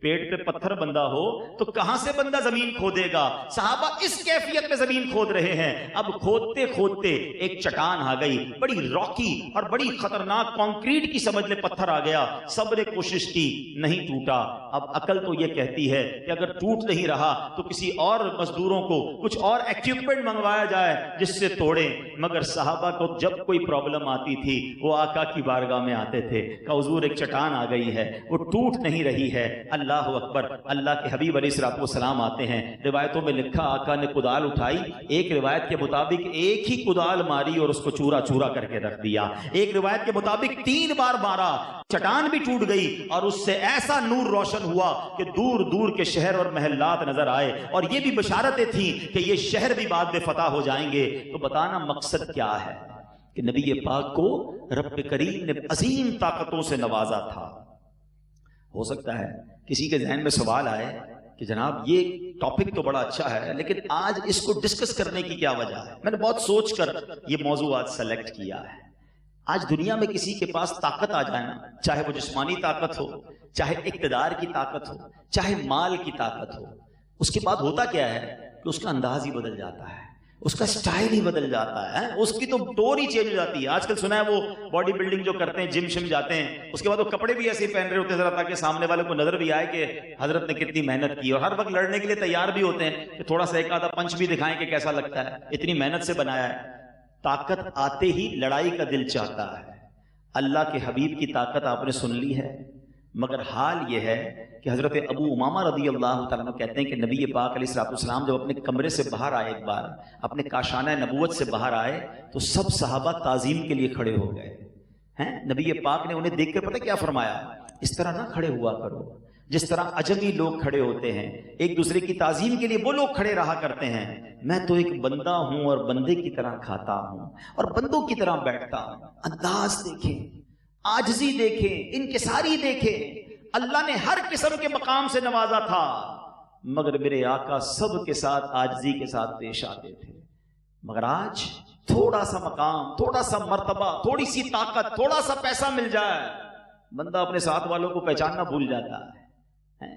پیٹ پہ پتھر بندہ ہو تو کہاں سے بندہ زمین کھودے گا؟ صحابہ اس کیفیت میں زمین کھود رہے ہیں. اب کھودتے کھودتے ایک چٹان آ گئی, بڑی راکی اور بڑی خطرناک, کانکریٹ کی سمجھ لے پتھر آ گیا. سب نے کوشش کی, نہیں ٹوٹا. اب عقل تو یہ کہتی ہے کہ اگر ٹوٹ نہیں رہا تو کسی اور مزدوروں کو کچھ اور ایکوپمنٹ منگوایا جائے جس سے توڑیں. مگر صحابہ کو جب کوئی پرابلم آتی تھی وہ آقا کی بارگاہ میں آتے تھے کہ حضور ایک چٹان آ گئی ہے, وہ ٹوٹ نہیں رہی ہے. اللہ اکبر. اللہ کے حبیب علیہ الصلوۃ والسلام آتے ہیں. روایتوں میں لکھا آقا نے کدال اٹھائی, ایک روایت کے مطابق ایک ہی کدال ماری اور اس کو چورا چورا کر کے رکھ دیا. ایک روایت کے مطابق 3 بار مارا, چٹان بھی ٹوٹ گئی اور اس سے ایسا نور روشن ہوا کہ دور دور کے شہر اور محلات نظر آئے. اور یہ بھی بشارتیں تھیں کہ یہ شہر بھی بعد میں فتح ہو جائیں گے. تو بتانا مقصد کیا ہے کہ نبی پاک کو رب کریم نے عظیم طاقتوں سے نوازا تھا. ہو سکتا ہے کسی کے ذہن میں سوال آئے کہ جناب یہ ٹاپک تو بڑا اچھا ہے لیکن آج اس کو ڈسکس کرنے کی کیا وجہ ہے؟ میں نے بہت سوچ کر یہ موضوع آج سلیکٹ کیا ہے. آج دنیا میں کسی کے پاس طاقت آ جائے نا, چاہے وہ جسمانی طاقت ہو, چاہے اقتدار کی طاقت ہو, چاہے مال کی طاقت ہو, اس کے بعد ہوتا کیا ہے کہ اس کا انداز ہی بدل جاتا ہے, اس کا سٹائل ہی بدل جاتا ہے, اس کی تو ٹون ہی چینج ہو جاتی ہے. آج کل سنا ہے وہ باڈی بلڈنگ جو کرتے ہیں, جم شم جاتے ہیں, اس کے بعد وہ کپڑے بھی ایسے ہی پہن رہے ہوتے ہیں ذرا تاکہ سامنے والے کو نظر بھی آئے کہ حضرت نے کتنی محنت کی. اور ہر وقت لڑنے کے لیے تیار بھی ہوتے ہیں کہ تھوڑا سا ایک آدھا پنچ بھی دکھائیں کہ کیسا لگتا ہے, اتنی محنت سے بنایا ہے. طاقت آتے ہی لڑائی کا دل چاہتا ہے. اللہ کے حبیب کی طاقت آپ نے سن لی ہے, مگر حال یہ ہے کہ حضرت ابو امامہ رضی اللہ تعالیٰ عنہ کہتے ہیں کہ نبی پاک علیہ الصلوۃ والسلام جب اپنے کمرے سے باہر آئے, ایک بار اپنے کاشانہ نبوت سے باہر آئے تو سب صحابہ تعظیم کے لیے کھڑے ہو گئے ہیں. نبی پاک نے انہیں دیکھ کر پتہ کیا فرمایا, اس طرح نہ کھڑے ہوا کرو جس طرح اجمی لوگ کھڑے ہوتے ہیں, ایک دوسرے کی تعظیم کے لیے وہ لوگ کھڑے رہا کرتے ہیں. میں تو ایک بندہ ہوں اور بندے کی طرح کھاتا ہوں اور بندوں کی طرح بیٹھتا ہوں. انداز دیکھیں, عاجزی دیکھیں, انکساری دیکھیں. اللہ نے ہر قسم کے مقام سے نوازا تھا مگر میرے آقا سب کے ساتھ عاجزی کے ساتھ پیش آتے تھے. مگر آج تھوڑا سا مقام, تھوڑا سا مرتبہ, تھوڑی سی طاقت, تھوڑا سا پیسہ مل جائے, بندہ اپنے ساتھ والوں کو پہچاننا بھول جاتا ہے.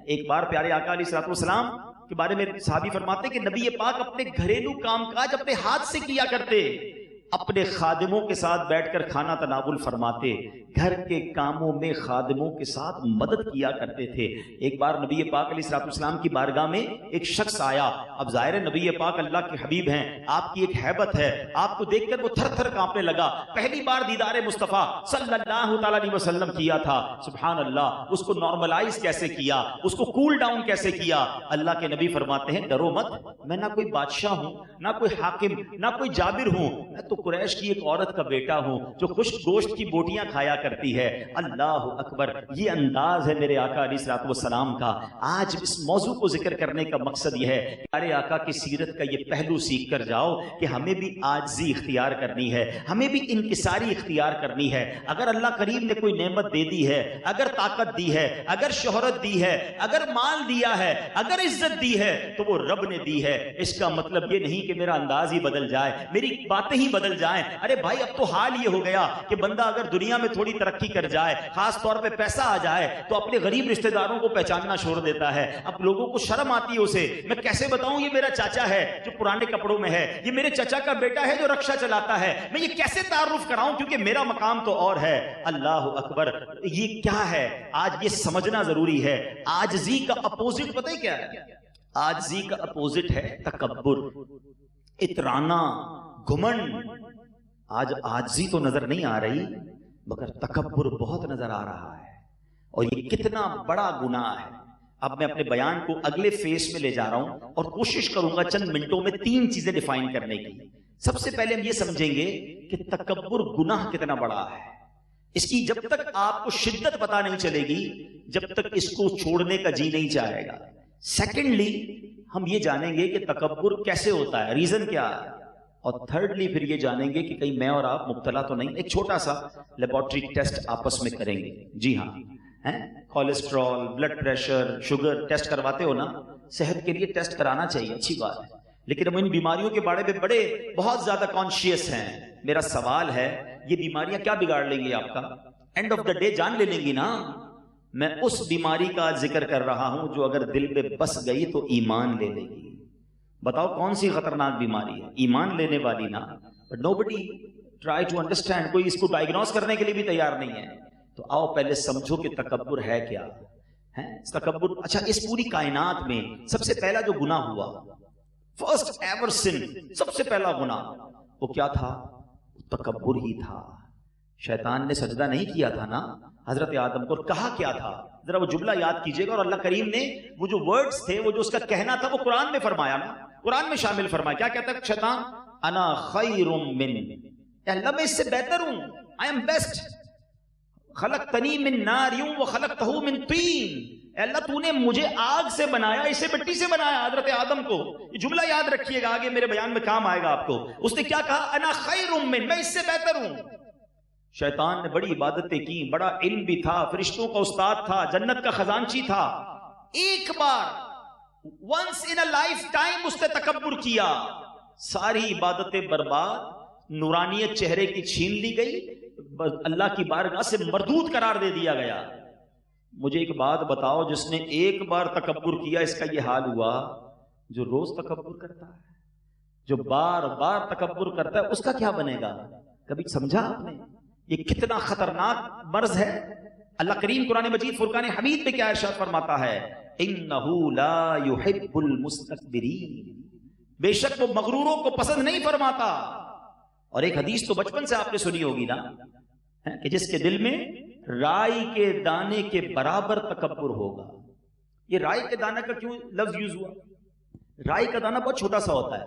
ایک بار پیارے آقا علیہ الصلوۃ والسلام کے بارے میں صحابی فرماتے کہ نبی پاک اپنے گھریلو کام کاج اپنے ہاتھ سے کیا کرتے, اپنے خادموں کے ساتھ بیٹھ کر کھانا تناول فرماتے, گھر کے کاموں میں خادموں کے ساتھ مدد کیا کرتے تھے. ایک بار نبی پاک علیہ الصلوۃ والسلام کی بارگاہ میں ایک شخص آیا. اب ظاہر نبی پاک اللہ کے حبیب ہیں, آپ کی ایک ہیبت ہے, آپ کو دیکھ کر وہ تھر تھر کانپنے لگا. پہلی بار دیدار مصطفیٰ صلی اللہ تعالیٰ علیہ وسلم کیا تھا. سبحان اللہ, اس کو نارملائز کیسے کیا, اس کو کول ڈاؤن کیسے کیا. اللہ کے نبی فرماتے ہیں ڈرو مت, میں نہ کوئی بادشاہ ہوں, نہ کوئی حاکم, نہ کوئی جابر ہوں, میں تو قریش کی ایک عورت کا بیٹا ہوں جو خشک گوشت کی بوٹیاں کھایا کرتی ہے. اللہ اکبر, یہ انداز ہے میرے آقا علیہ الصلوۃ والسلام کا. آج اس موضوع کو ذکر کرنے کا مقصد یہ ہے پیارے آقا کی سیرت کا یہ پہلو سیکھ کر جاؤ کہ ہمیں بھی عاجزی اختیار کرنی ہے, ہمیں بھی انکساری اختیار کرنی ہے. اگر اللہ کریم نے کوئی نعمت دے دی ہے, اگر طاقت دی ہے, اگر شہرت دی ہے, اگر مال دیا ہے, اگر عزت دی ہے تو وہ رب نے دی ہے. اس کا مطلب یہ نہیں کہ میرا انداز ہی بدل جائے, میری باتیں ہی بدل جائیں. ارے بھائی اب تو حال یہ ہو گیا کہ بندہ اگر دنیا میں تھوڑی ترقی کر جائے, خاص طور پہ پیسہ آ جائے تو اپنے غریب رشتہ داروں کو پہچاننا چھوڑ دیتا ہے. اب لوگوں کو شرم آتی ہے اسے, میں کیسے بتاؤں یہ میرا چاچا ہے جو پرانے کپڑوں میں ہے, یہ میرے چچا کا بیٹا ہے جو رکشہ چلاتا ہے, میں یہ کیسے تعارف کراؤں کیونکہ میرا مقام تو اور ہے. اللہ اکبر, یہ کیا ہے آج یہ سمجھنا ضروری ہے. عاجزی کا اپوزٹ پتہ ہے کیا ہے؟ عاجزی کا اپوزٹ ہے تکبر, اترانا, گھمنڈ. آج عاجزی تو نظر نہیں آ رہی مگر تکبر بہت نظر آ رہا ہے، اور یہ کتنا بڑا گناہ ہے۔ اب میں اپنے بیان کو اگلے فیس میں لے جا رہا ہوں اور کوشش کروں گا چند منٹوں میں 3 چیزیں ڈیفائن کرنے کی۔ سب سے پہلے ہم یہ سمجھیں گے کہ تکبر گناہ کتنا بڑا ہے۔ اس کی جب تک آپ کو شدت پتہ نہیں چلے گی، جب تک اس کو چھوڑنے کا جی نہیں چاہے گا۔ سیکنڈلی ہم یہ جانیں گے کہ تکبر کیسے ہوتا ہے، ریزن کیا ہے، اور تھرڈلی پھر یہ جانیں گے کہ کہیں میں اور آپ مبتلا تو نہیں۔ ایک چھوٹا سا لیبورٹری ٹیسٹ آپس میں کریں گے۔ جی ہاں، cholesterol, blood pressure, sugar test کرواتے ہو نا؟ صحت کے لیے ٹیسٹ کرانا چاہیے، اچھی بات ہے، لیکن ہم ان بیماریوں کے بارے میں بہت زیادہ کانشیس ہیں۔ میرا سوال ہے، یہ بیماریاں کیا بگاڑ لیں گی آپ کا؟ اینڈ آف دا ڈے جان لے لیں گی نا۔ میں اس بیماری کا ذکر کر رہا ہوں جو اگر دل میں بس گئی تو ایمان لے لے گی۔ بتاؤ کون سی خطرناک بیماری ہے؟ ایمان لینے والی نا۔ But nobody try to understand، کوئی اس کو ڈائگنوز کرنے کے لیے بھی تیار نہیں ہے۔ تو آؤ پہلے سمجھو کہ تکبر ہے کیا ہے۔ تکبر، اچھا اس پوری کائنات میں سب سے پہلا جو گناہ ہوا، فرسٹ ایور سن، سب سے پہلا گناہ وہ کیا تھا؟ تکبر ہی تھا۔ شیطان نے سجدہ نہیں کیا تھا نا حضرت آدم کو، کہا کیا تھا؟ ذرا وہ جملہ یاد کیجئے گا، اور اللہ کریم نے وہ جو ورڈز تھے، وہ جو اس کا کہنا تھا، وہ قرآن میں فرمایا نا، قرآن میں شامل فرمایا۔ کیا کہتا ہے شیطان؟ انا خیر من، اللہ میں اس سے بہتر ہوں، I am best، خلقتنی من نار وخلقتہ من طین، اے اللہ تو نے مجھے آگ سے بنایا، اسے مٹی سے بنایا، حضرت آدم کو۔ یہ جملہ یاد رکھیے گا، آگے میرے بیان میں کام آئے گا آپ کو۔ اس نے کیا کہا؟ انا خیر من، میں اس سے بہتر ہوں۔ شیطان نے بڑی عبادتیں کی، بڑا علم بھی تھا، فرشتوں کا استاد تھا، جنت کا خزانچی تھا۔ ایک بار once in a lifetime اس نے تکبر کیا، ساری عبادتیں برباد، نورانیت چہرے کی چھین لی گئی، اللہ کی بارگاہ سے مردود قرار دے دیا گیا۔ مجھے ایک بات بتاؤ، جس نے ایک بار تکبر کیا اس کا یہ حال ہوا، جو روز تکبر کرتا ہے، جو بار بار تکبر کرتا ہے، اس کا کیا بنے گا؟ کبھی سمجھا آپ نے یہ کتنا خطرناک مرض ہے؟ اللہ کریم قرآن مجید فرقان حمید میں کیا ارشاد فرماتا ہے؟ انہ لا یحب المستکبرین، بے شک وہ مغروروں کو پسند نہیں فرماتا۔ اور ایک حدیث تو بچپن سے آپ نے سنی ہوگی نا، کہ جس کے دل میں رائی کے دانے کے برابر تکبر ہوگا۔ یہ رائی کے دانے کا کیوں لفظ یوز ہوا؟ رائی کا دانہ بہت چھوٹا سا ہوتا ہے،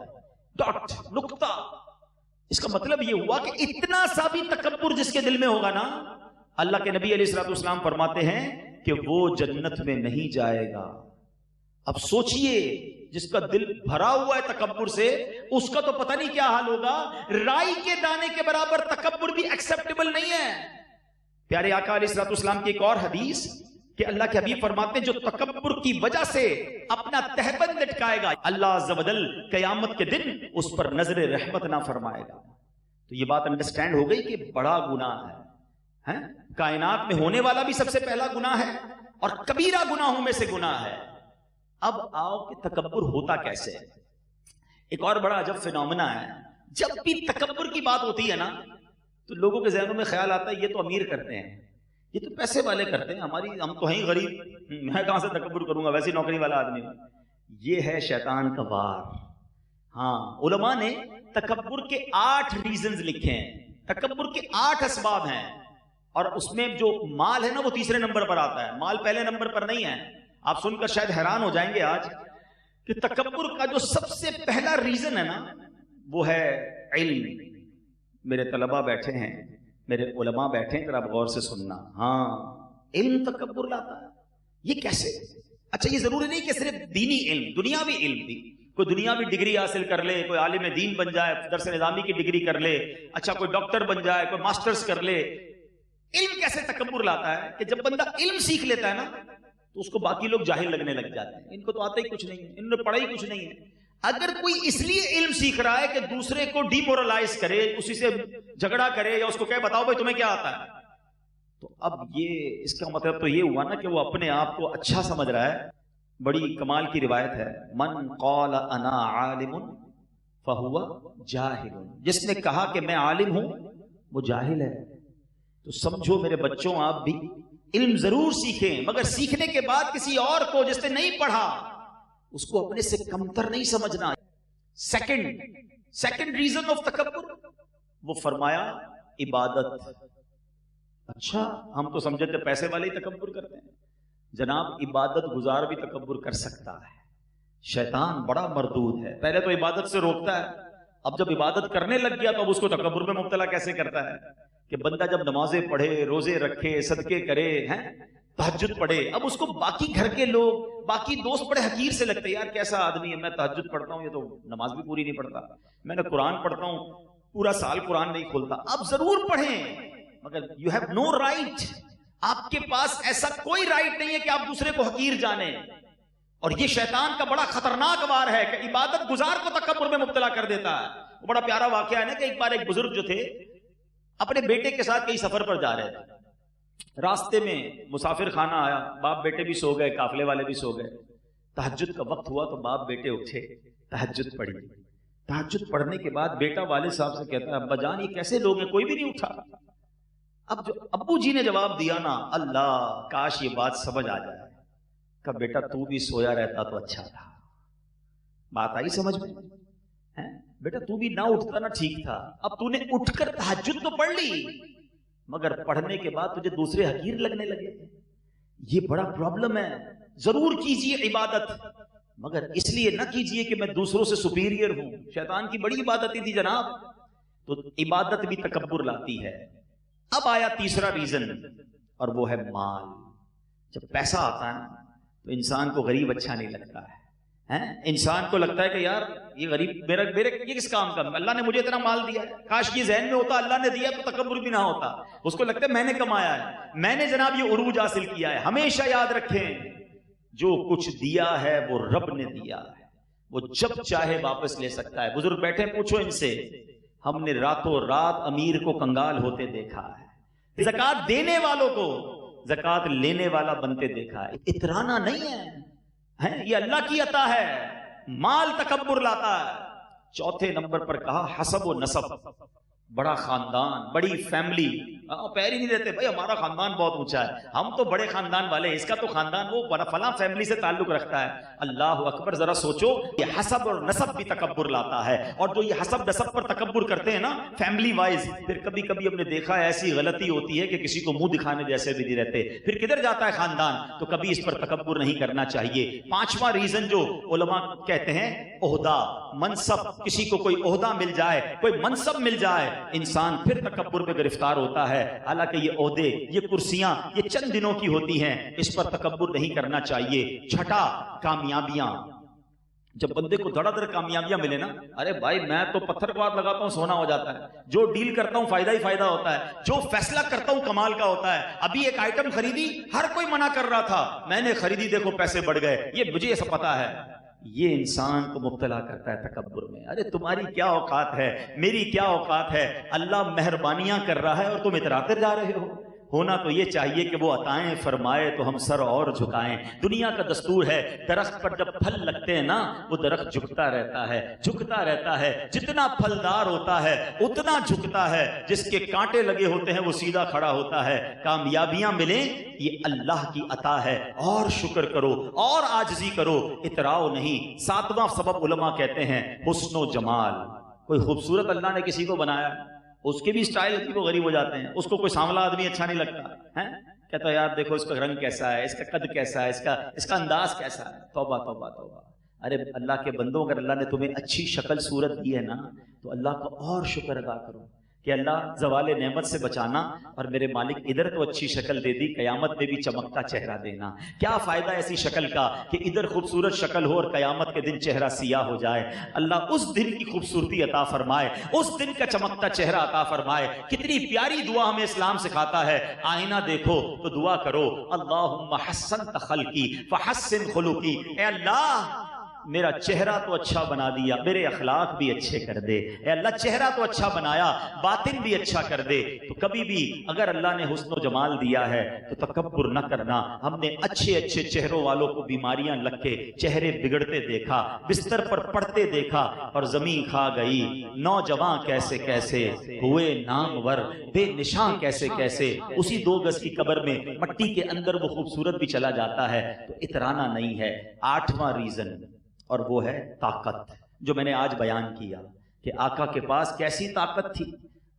ڈاٹ، نقطہ۔ اس کا مطلب یہ ہوا کہ اتنا سا بھی تکبر جس کے دل میں ہوگا نا، اللہ کے نبی علیہ الصلوۃ والسلام فرماتے ہیں کہ وہ جنت میں نہیں جائے گا۔ اب سوچئے، جس کا دل بھرا ہوا ہے تکبر سے، اس کا تو پتہ نہیں کیا حال ہوگا۔ رائی کے دانے کے برابر تکبر بھی ایکسیپٹیبل نہیں ہے۔ پیارے آقا علیہ الصلوۃ والسلام کی ایک اور حدیث کہ اللہ کے حبیب فرماتے ہیں جو تکبر کی وجہ سے اپنا تہبند لٹکائے گا، اللہ عز و جل قیامت کے دن اس پر نظر رحمت نہ فرمائے گا۔ تو یہ بات انڈرسٹینڈ ہو گئی کہ بڑا گناہ ہے، کائنات میں ہونے والا بھی سب سے پہلا گناہ ہے، اور کبیرہ گناہوں میں سے گناہ ہے۔ اب آؤ کہ تکبر ہوتا کیسے؟ ایک اور بڑا عجب فینومینا ہے، جب بھی تکبر کی بات ہوتی ہے نا تو لوگوں کے ذہنوں میں خیال آتا ہے یہ تو امیر کرتے ہیں، یہ تو پیسے والے کرتے ہیں، ہم تو ہیں غریب، میں کہاں سے تکبر کروں گا، ویسی نوکری والا آدمی ہوں۔ یہ ہے شیطان کا وار۔ ہاں، علماء نے تکبر کے 8 ریزنز لکھے ہیں، تکبر کے 8 اسباب ہیں، اور اس میں جو مال ہے نا وہ تیسرے نمبر پر آتا ہے، مال پہلے نمبر پر نہیں ہے۔ آپ سن کر شاید حیران ہو جائیں گے آج کہ تکبر کا جو سب سے پہلا ریزن ہے نا وہ ہے علم۔ میرے طلبہ بیٹھے ہیں، میرے علماء بیٹھے ہیں، ذرا غور سے سننا۔ ہاں، علم تکبر لاتا ہے، یہ کیسے؟ اچھا، یہ ضروری نہیں کہ صرف دینی علم، دنیاوی علم بھی، کوئی دنیاوی ڈگری حاصل کر لے، کوئی عالم دین بن جائے، درس نظامی کی ڈگری کر لے، اچھا کوئی ڈاکٹر بن جائے، کوئی ماسٹرز کر لے۔ علم کیسے تکبر لاتا ہے کہ جب بندہ علم سیکھ لیتا ہے نا تو اس کو باقی لوگ جاہل لگنے لگ جاتے ہیں، ان کو تو آتا ہی کچھ نہیں ہے، انہوں نے پڑھا ہی کچھ نہیں ہے۔ اگر کوئی اس لیے علم سیکھ رہا ہے کہ دوسرے کو ڈی مورلائز کرے، اسی سے جھگڑا کرے، یا اس کو کہے بتاؤ بھائی تمہیں کیا آتا ہے، تو اب یہ اس کا مطلب تو یہ ہوا نا کہ وہ اپنے آپ کو اچھا سمجھ رہا ہے۔ بڑی کمال کی روایت ہے، من قال انا عالم فہو جاہل، جس نے کہا کہ میں عالم ہوں وہ جاہل ہے۔ تو سمجھو میرے بچوں، آپ بھی علم ضرور سیکھیں، مگر سیکھنے کے بعد کسی اور کو جس نے نہیں پڑھا اس کو اپنے سے کمتر نہیں سمجھنا۔ سیکنڈ ریزن آف تکبر، وہ فرمایا عبادت. اچھا ہم تو سمجھتے ہیں پیسے والے ہی تکبر کرتے ہیں. جناب عبادت گزار بھی تکبر کر سکتا ہے. شیطان بڑا مردود ہے، پہلے تو عبادت سے روکتا ہے، اب جب عبادت کرنے لگ گیا تو اب اس کو تکبر میں مبتلا کیسے کرتا ہے کہ بندہ جب نمازیں پڑھے، روزے رکھے، صدقے کرے، ہیں تہجد پڑھے، اب اس کو باقی گھر کے لوگ، باقی دوست بڑے حقیر سے لگتے ہیں. یار کیسا آدمی ہے، میں تہجد پڑھتا ہوں یہ تو نماز بھی پوری نہیں پڑھتا، میں نے قرآن پڑھتا ہوں پورا سال قرآن نہیں کھولتا. اب ضرور پڑھیں مگر یو ہیو نو رائٹ، آپ کے پاس ایسا کوئی رائٹ نہیں ہے کہ آپ دوسرے کو حقیر جانیں. اور یہ شیطان کا بڑا خطرناک وار ہے کہ عبادت گزار کو تکبر میں مبتلا کر دیتا ہے. وہ بڑا پیارا واقعہ ہے نا کہ ایک بار ایک بزرگ جو تھے اپنے بیٹے کے ساتھ کئی سفر پر جا رہے تھے. راستے میں مسافر خانہ آیا، باپ بیٹے بھی سو گئے، قافلے والے بھی سو گئے. تہجد کا وقت ہوا تو باپ بیٹے اٹھے، تہجد پڑھی. تہجد پڑھنے کے بعد بیٹا والد صاحب سے کہتا ہے ابا جان یہ کیسے لوگ ہیں، کوئی بھی نہیں اٹھا. اب جو ابو جی نے جواب دیا نا، اللہ کاش یہ بات سمجھ آ جائے کہ بیٹا تو بھی سویا رہتا تو اچھا تھا. بات آئی سمجھ میں؟ بیٹا تو بھی نہ اٹھتا نا ٹھیک تھا. اب تو نے اٹھ کر تہجد تو پڑھ لی مگر پڑھنے کے بعد تجھے دوسرے حقیر لگنے لگے. یہ بڑا پرابلم ہے. ضرور کیجئے عبادت مگر اس لیے نہ کیجئے کہ میں دوسروں سے سپیریئر ہوں. شیطان کی بڑی عبادتیں تھی جناب. تو عبادت بھی تکبر لاتی ہے. اب آیا تیسرا ریزن اور وہ ہے مال. جب پیسہ آتا ہے تو انسان کو غریب اچھا نہیں لگتا ہے. انسان کو لگتا ہے کہ یار یہ غریب میرے یہ کس کام کا، اللہ نے مجھے اتنا مال دیا ہے، کاش یہ ذہن میں ہوتا اللہ نے دیا تو تکبر بھی نہ ہوتا. اس کو لگتا ہے میں نے کمایا ہے، میں نے جناب یہ عروج حاصل کیا ہے. ہمیشہ یاد رکھیں جو کچھ دیا ہے وہ رب نے دیا ہے، وہ جب چاہے واپس لے سکتا ہے. بزرگ بیٹھے پوچھو ان سے، ہم نے راتوں رات امیر کو کنگال ہوتے دیکھا ہے، زکات دینے والوں کو زکات لینے والا بنتے دیکھا ہے. اترانا نہیں ہے، یہ اللہ کی عطا ہے. مال تکبر لاتا ہے. چوتھے نمبر پر کہا حسب و نسب. بڑا خاندان، بڑی فیملی. پیر ہی نہیں دیتے بھائی ہمارا خاندان بہت اونچا ہے، ہم تو بڑے خاندان والے، اس کا تو خاندان وہ فلاں فیملی سے تعلق رکھتا ہے. اللہ اکبر. ذرا سوچو یہ حسب اور نسب بھی تکبر لاتا ہے. اور جو یہ حسب نسب پر تکبر کرتے ہیں نا فیملی وائز، پھر کبھی کبھی ہم نے دیکھا ہے ایسی غلطی ہوتی ہے کہ کسی کو منہ دکھانے جیسے بھی نہیں رہتے، پھر کدھر جاتا ہے خاندان. تو کبھی اس پر تکبر نہیں کرنا چاہیے. پانچواں ریزن جو علماء کہتے ہیں عہدہ، منصب. کسی کو کوئی عہدہ مل جائے، کوئی منصب مل جائے، انسان پھر تکبر میں گرفتار ہوتا ہے. حالانکہ یہ عہدے، یہ کرسیاں یہ چند دنوں کی ہوتی ہیں، اس پر تکبر نہیں کرنا چاہیے. چھٹا کامیابیاں. جب بندے کو دھڑا دھڑ کامیابیاں ملے نا، ارے بھائی میں تو پتھر کو ہاتھ لگاتا ہوں سونا ہو جاتا ہے. جو ڈیل کرتا ہوں فائدہ ہی فائدہ ہوتا ہے، جو فیصلہ کرتا ہوں کمال کا ہوتا ہے. ابھی ایک آئٹم خریدی، ہر کوئی منع کر رہا تھا، میں نے خریدی، دیکھو پیسے بڑھ گئے، یہ مجھے ایسا پتا ہے. یہ انسان کو مبتلا کرتا ہے تکبر میں. ارے تمہاری کیا اوقات ہے، میری کیا اوقات ہے، اللہ مہربانیاں کر رہا ہے اور تم اتراتے جا رہے ہو. ہونا تو یہ چاہیے کہ وہ عطائیں فرمائے تو ہم سر اور جھکائیں. دنیا کا دستور ہے درخت پر جب پھل لگتے ہیں نا وہ درخت جھکتا رہتا ہے، جھکتا رہتا ہے. جتنا پھلدار ہوتا ہے اتنا جھکتا ہے، جس کے کانٹے لگے ہوتے ہیں وہ سیدھا کھڑا ہوتا ہے. کامیابیاں ملیں یہ اللہ کی عطا ہے، اور شکر کرو اور عاجزی کرو، اتراؤ نہیں. ساتواں سبب علماء کہتے ہیں حسن و جمال. کوئی خوبصورت اللہ نے کسی کو بنایا، اس کے بھی سٹائل کی وہ غریب ہو جاتے ہیں. اس کو کوئی سانولا آدمی اچھا نہیں لگتا ہے، کہتا ہے یار دیکھو اس کا رنگ کیسا ہے، اس کا قد کیسا ہے، اس کا انداز کیسا ہے. توبہ توبہ توبہ. ارے اللہ کے بندوں اگر اللہ نے تمہیں اچھی شکل صورت دی ہے نا تو اللہ کا اور شکر ادا کرو کہ اللہ زوال نعمت سے بچانا، اور میرے مالک ادھر تو اچھی شکل دے دی، قیامت میں بھی چمکتا چہرہ دینا. کیا فائدہ ایسی شکل کا کہ ادھر خوبصورت شکل ہو اور قیامت کے دن چہرہ سیاہ ہو جائے. اللہ اس دن کی خوبصورتی عطا فرمائے، اس دن کا چمکتا چہرہ عطا فرمائے. کتنی پیاری دعا ہمیں اسلام سکھاتا ہے. آئینہ دیکھو تو دعا کرو اللہم حسنت خلقی فحسن خلقی. اے اللہ میرا چہرہ تو اچھا بنا دیا، میرے اخلاق بھی اچھے کر دے. اے اللہ چہرہ تو اچھا بنایا، باطن بھی اچھا کر دے. تو کبھی بھی اگر اللہ نے حسن و جمال دیا ہے تو تکبر نہ کرنا. ہم نے اچھے اچھے چہروں والوں کو بیماریاں لگ کے چہرے بگڑتے دیکھا، بستر پر پڑتے دیکھا، اور زمین کھا گئی. نوجوان کیسے کیسے ہوئے نامور، بے نشاں کیسے کیسے. اسی 2 گز کی قبر میں مٹی کے اندر وہ خوبصورت بھی چلا جاتا ہے. تو اترانا نہیں ہے. 8واں ریزن اور وہ ہے طاقت، جو میں نے آج بیان کیا کہ آقا کے پاس کیسی طاقت تھی.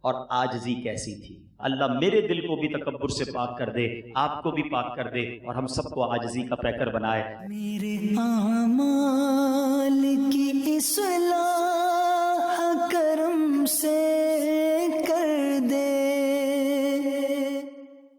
اور آجزی کیسی تھی. اللہ میرے دل کو بھی تکبر سے پاک کر دے، آپ کو بھی پاک کر دے، اور ہم سب کو عاجزی کا پیکر بنائے. میرے اعمال کی اصلاح کرم سے